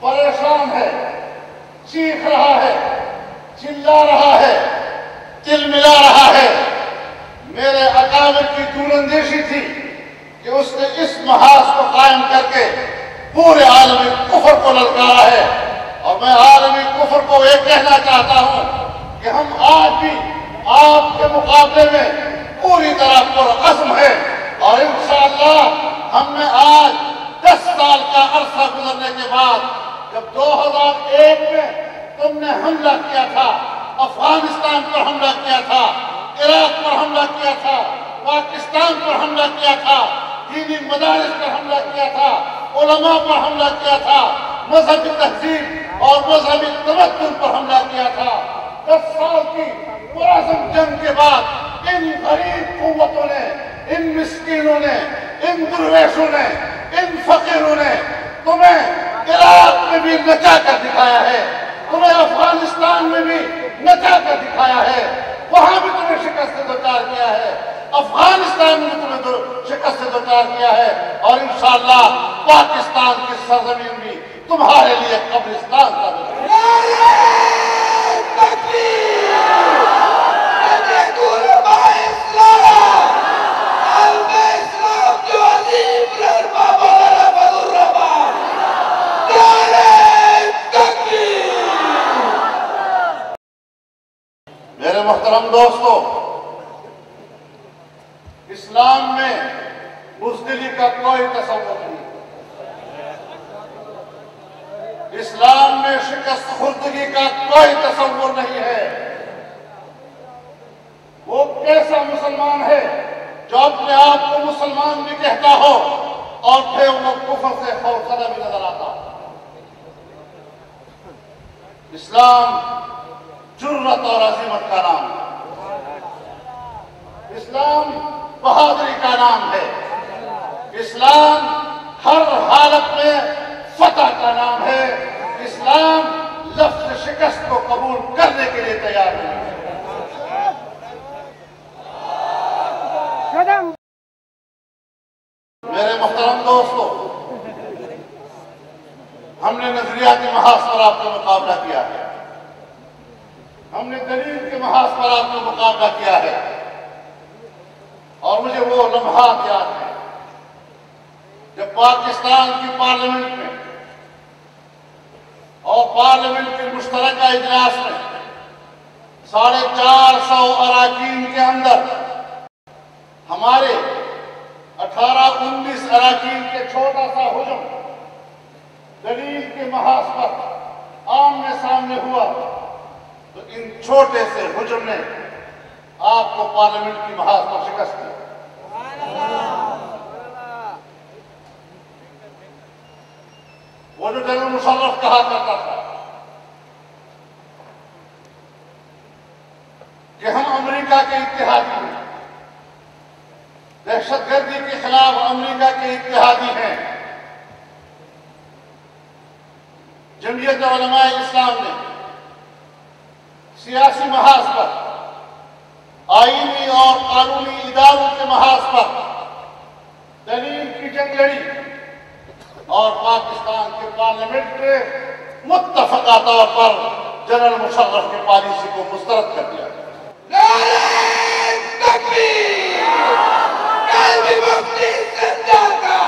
پریشان ہے، چیخ رہا ہے، چلا رہا ہے، دل ملا رہا ہے۔ میرے اکابر کی دورندیشی تھی کہ اس نے اس محاذ کو قائم کر کے پورے عالمی کفر کو للکارا ہے، اور میں عالمی کفر کو یہ کہنا چاہتا ہوں کہ ہم آج بھی آپ کے مقابلے میں پوری طرح پرعزم ہیں، اور انشاءاللہ ہم نے آج 10 سال کا عرصہ گزرنے کے بعد، جب 2001 میں تم نے حملہ کیا تھا، افغانستان پر حملہ کیا تھا، عراق پر حملہ کیا تھا، پاکستان پر حملہ کیا تھا، دینی مدارس پر حملہ کیا تھا، علماء پر حملہ کیا تھا، مذہبی تہذیب اور مذہبی تمدن پر حملہ کیا تھا۔ 10 سال کی پرعزم جنگ کے بعد ان غریب قوتوں نے، ان مسکینوں نے، ان درویشوں نے، ان فقیروں نے تمہیں عراق میں بھی نچا کر دکھایا ہے، تمہیں افغانستان میں بھی نچا کر دکھایا ہے، وہاں بھی تمہیں شکست سے دوچار کیا ہے، افغانستان میں تمہیں شکست سے دوچار کیا ہے، اور انشاءاللہ پاکستان کی سرزمین بھی تمہارے لیے قبرستان ثابت ہوگی۔ میرے محترم دوستو، اسلام میں بزدلی کا کوئی تصور نہیں، اسلام میں شکست خوردگی کا کوئی تصور نہیں ہے۔ وہ کیسا مسلمان ہے جو اپنے آپ کو مسلمان بھی کہتا ہو اور پھر وہ کفر سے خوفزدہ بھی نظر آتا ہو؟ اسلام جرت اور عظمت کا نام ہے، اسلام بہادری کا نام ہے، اسلام ہر حالت میں فتح کا نام ہے، اسلام لفظ شکست کو قبول کرنے کے لیے تیار نہیں ہے۔ میرے محترم دوستو، ہم نے نظریاتی محاذ پر آپ کا مقابلہ کیا ہے، ہم نے دلیل کے محاذ پر آپ کا مقابلہ کیا ہے، اور مجھے وہ لمحات یاد ہیں جب پاکستان کی پارلیمنٹ میں اور پارلیمنٹ کے مشترکہ اجلاس میں 450 اراکین کے اندر ہمارے 18-19 اراکین کے چھوٹا سا ہجوم دلیل کے محاذ پر آمنے سامنے ہوا، تو ان چھوٹے سے ہجوم نے آپ کو پارلیمنٹ کی محاذ پر شکست دی۔ وہ جو جنرل مشرف کہا کرتا تھا کہ ہم امریکہ کے اتحادی ہیں، دہشت گردی کے خلاف امریکہ کے اتحادی ہیں، جمعیت علماء اسلام نے سیاسی محاذ پر، آئینی اور قانونی اداروں کے محاذ پر دلیل کی جنگ لڑی، اور پاکستان کے پارلیمنٹ نے متفقہ طور پر جنرل مشرف کی پالیسی کو مسترد کر دیا۔ نعرہ تکبیر! کل بھی مفتی زندہ تھا،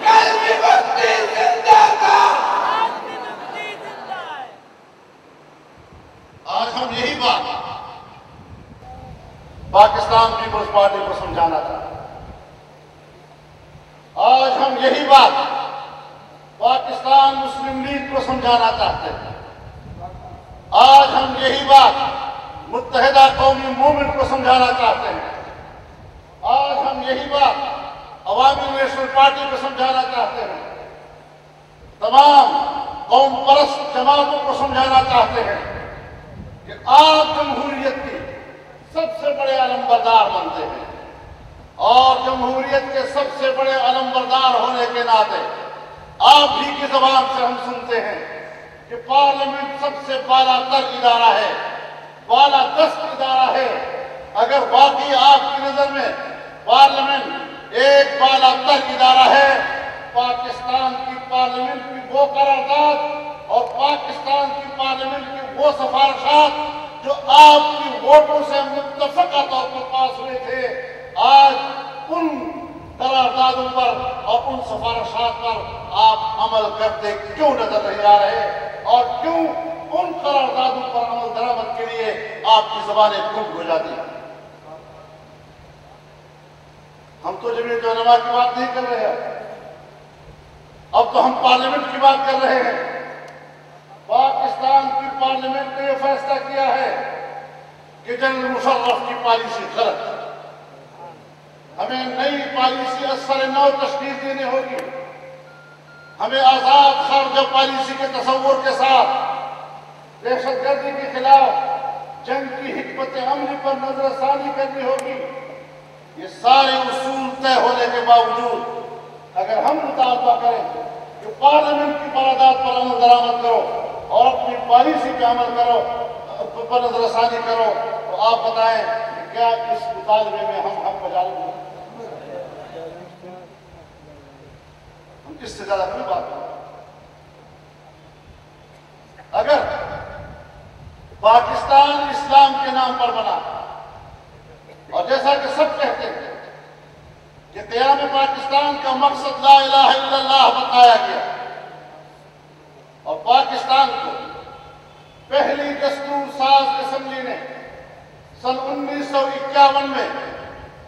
کل بھی مفتی زندہ تھا۔ آج ہم یہی بات پاکستان پیپلز پارٹی کو سمجھانا چاہتے ہیں، آج ہم یہی بات پاکستان مسلم لیگ کو سمجھانا چاہتے ہیں، آج ہم یہی بات متحدہ قومی موومنٹ کو سمجھانا چاہتے ہیں، آج ہم یہی بات عوامی نیشنل پارٹی کو سمجھانا چاہتے ہیں، تمام قوم پرست جماعتوں کو سمجھانا چاہتے ہیں کہ آپ جمہوریت کی سب سے بڑے علمبردار بنتے ہیں، اور جمہوریت کے سب سے بڑے علمبردار ہونے کے ناطے آپ ہی کی زبان سے ہم سنتے ہیں کہ پارلیمنٹ سب سے بالا تر ادارہ ہے، بالا دست ادارہ ہے۔ اگر واقعی آپ کی نظر میں پارلیمنٹ ایک بالا تر ادارہ ہے، پاکستان کی پارلیمنٹ کی وہ قرارداد اور پاکستان کی پارلیمنٹ کی وہ سفارشات جو آپ کی ووٹوں سے متفقہ طور پر پاس ہوئے تھے، آج ان قراردادوں پر اور ان سفارشات پر آپ عمل کرتے کیوں نظر نہیں آ رہے، اور کیوں ان قراردادوں پر عمل درآمد کے لیے آپ کی زبانیں گنگ ہو جاتی ہیں؟ ہم تو جمعیت علماء کی بات نہیں کر رہے ہیں، اب تو ہم پارلیمنٹ کی بات کر رہے ہیں۔ پاکستان کی پارلیمنٹ نے یہ فیصلہ کیا ہے کہ جنرل مشرف کی پالیسی غلط ہے، ہمیں نئی پالیسی از سر نو تشکیل دینی ہوگی، ہمیں آزاد خارجہ پالیسی کے تصور کے ساتھ دہشت گردی کے خلاف جنگ کی حکمت عملی پر نظر ثانی کرنی ہوگی۔ یہ سارے اصول طے ہونے کے باوجود اگر ہم مطالبہ کریں کہ پارلیمنٹ کی قرارداد پر عمل درآمد کرو اور اپنی پالیسی پہ عمل کرو، پر نظر ثانی کرو، تو آپ بتائیں کہ کیا اس مطالبے میں ہم حق بجانب ہیں؟ ہم اس سے زیادہ کوئی بات کریں۔ اگر پاکستان اسلام کے نام پر بنا، اور جیسا کہ سب کہتے ہیں کہ قیام پاکستان کا مقصد لا الہ الا اللہ بتایا گیا، اور پاکستان کو پہلی دستور ساز اسمبلی نے سن 1951 میں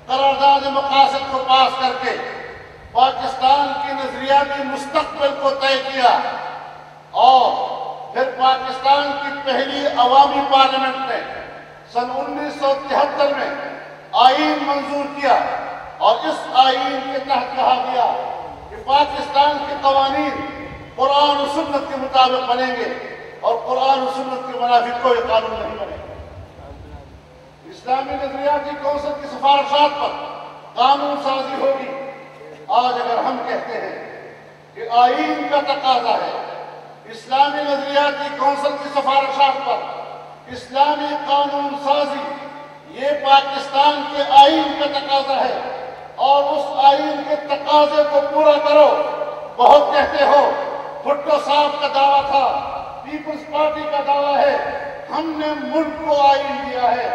قرارداد مقاصد کو پاس کر کے پاکستان کی نظریاتی مستقبل کو طے کیا، اور پھر پاکستان کی پہلی عوامی پارلیمنٹ نے سن 1973 میں آئین منظور کیا، اور اس آئین کے تحت کہا گیا کہ پاکستان کے قوانین قرآن و سنت کے مطابق بنیں گے، اور قرآن و سنت کے منافق کوئی قانون نہیں بنے گا۔ اسلامی نظریاتی کونسل کی سفارشات پر قانون سازی ہوگی۔ آج اگر ہم کہتے ہیں کہ آئین کا تقاضا ہے، اسلامی نظریاتی کونسل کی سفارشات پر اسلامی قانون سازی، یہ پاکستان کے آئین کا تقاضا ہے، اور اس آئین کے تقاضے کو پورا کرو۔ بہت کہتے ہو، بھٹو صاحب کا دعویٰ تھا، پیپلز پارٹی کا دعویٰ ہے، ہم نے ملک کو آئین دیا ہے،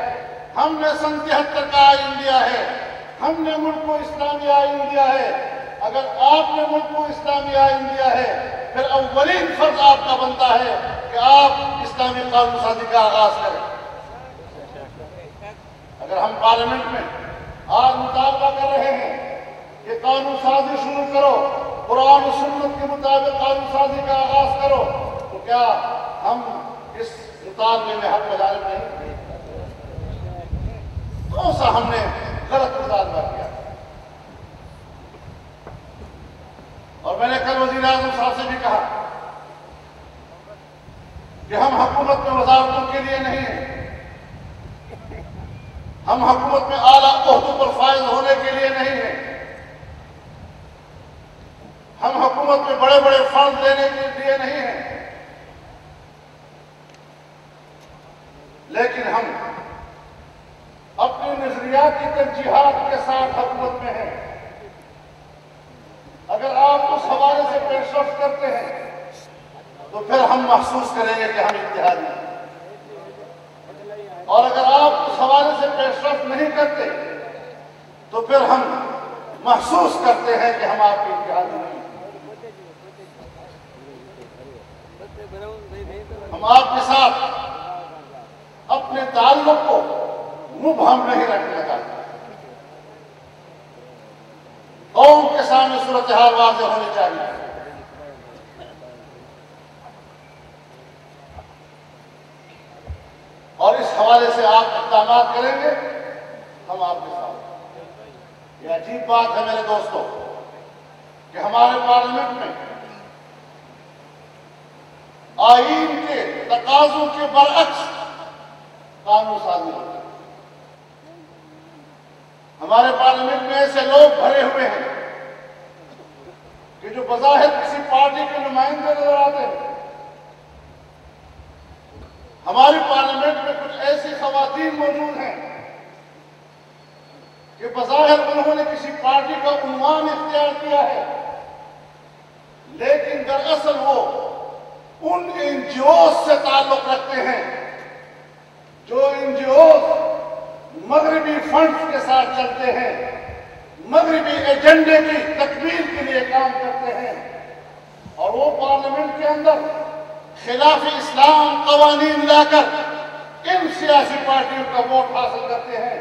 ہم نے سن 73 کا آئین دیا ہے، ہم نے ملک کو اسلامی آئین دیا ہے۔ اگر آپ نے ملک کو اسلامی آئین دیا ہے، پھر اولین فرض آپ کا بنتا ہے کہ آپ اسلامی قانون سازی کا آغاز کریں۔ اگر ہم پارلیمنٹ میں آج مطالبہ کر رہے ہیں کہ قانون سازی شروع کرو، قرآن و سنت کے مطابق قانون سازی کا آغاز کرو، تو کیا ہم اس مطالبے میں حق بجانب نہیں؟ کون سا ہم نے غلط مطالبہ کیا؟ اور میں نے کل وزیر اعظم صاحب سے بھی کہا کہ ہم حکومت میں وزارتوں کے لیے نہیں ہیں، ہم حکومت میں اعلیٰ عہدوں پر فائز ہونے کے لیے نہیں ہیں، ہم حکومت میں بڑے بڑے فنڈ لینے کے لیے نہیں ہیں، لیکن ہم اپنی نظریاتی ترجیحات کے ساتھ حکومت میں ہیں۔ اگر آپ اس حوالے سے پیش رفت کرتے ہیں تو پھر ہم محسوس کریں گے کہ ہم اتحادی ہیں، اور اگر آپ اس حوالے سے پیش رفت نہیں کرتے تو پھر ہم محسوس کرتے ہیں کہ ہم آپ کے اتحادی نہیں ہیں۔ ہم آپ کے ساتھ اپنے تعلق کو مبہم نہیں رکھنا چاہتے۔ قوم کے سامنے صورتحال واضح ہونی چاہیے۔ اور اس حوالے سے آپ اقدامات کریں گے، ہم آپ کے ساتھ۔ یہ عجیب بات ہے میرے دوستوں کہ ہمارے پارلیمنٹ میں آئین کے تقاضوں کے برعکس قانون سازی ہوتی ہے۔ ہمارے پارلیمنٹ میں ایسے لوگ بھرے ہوئے ہیں کہ جو بظاہر کسی پارٹی کے نمائندے نظر آتے ہیں۔ ہماری پارلیمنٹ میں کچھ ایسی خواتین موجود ہیں کہ بظاہر انہوں نے کسی پارٹی کا عنوان اختیار کیا ہے، لیکن دراصل وہ ان این جی اوز سے تعلق رکھتے ہیں جو این جی اوز مغربی فنڈز کے ساتھ چلتے ہیں، مغربی ایجنڈے کی تکمیل کے لیے کام کرتے ہیں، اور وہ پارلیمنٹ کے اندر خلاف اسلام قوانین لا کر ان سیاسی پارٹیوں کا ووٹ حاصل کرتے ہیں۔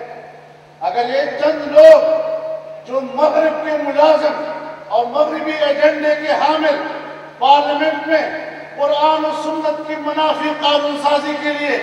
اگر یہ چند لوگ جو مغرب کے ملازم اور مغربی ایجنڈے کے حامل پارلیمنٹ میں قرآن و سنت کی منافی قانون سازی کے لیے